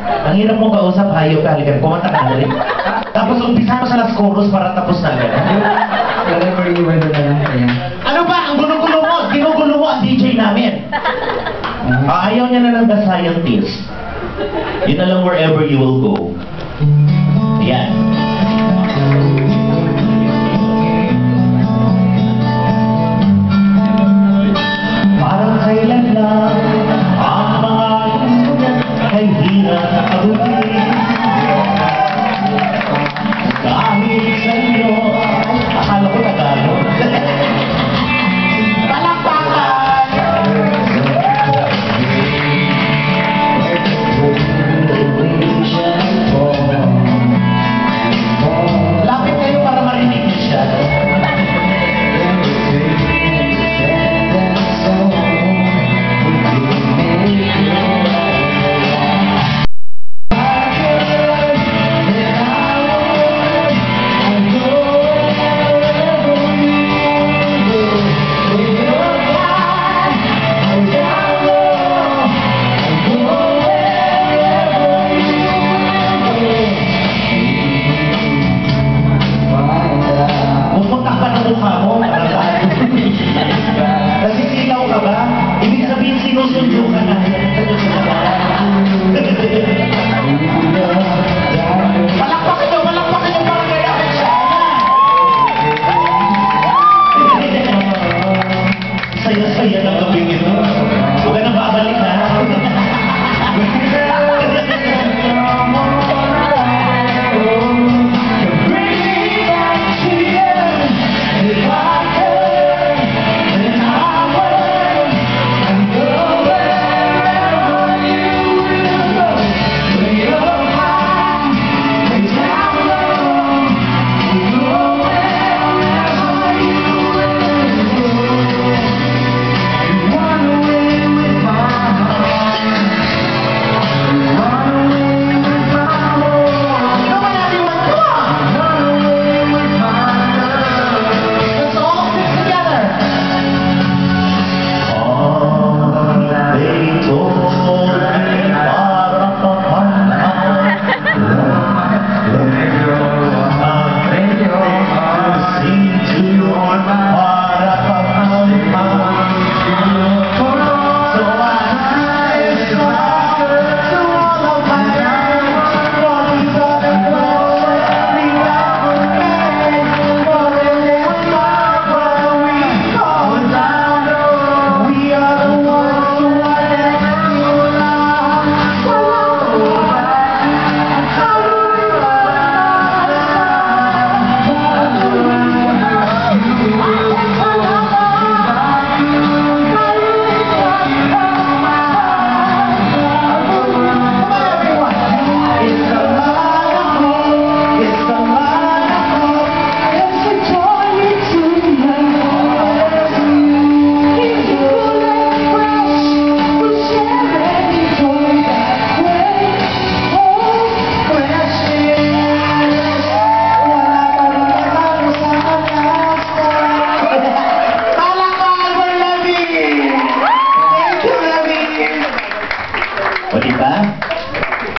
Ang hirap mong kausap, hayop ka, halika, kumanta ka na rin. Tapos umpisa mo sa last chorus para tapos na gano'n. Whatever you want na lang kaya. Ano ba? Ang gulo-gulo mo! Ginugulo mo ang DJ namin! Ayaw niya na ng The Scientist. Yun na lang wherever you will go. Yan. Parang kailan lang ang mga inuyan ay hirap na kabutin. Dahil sa iyo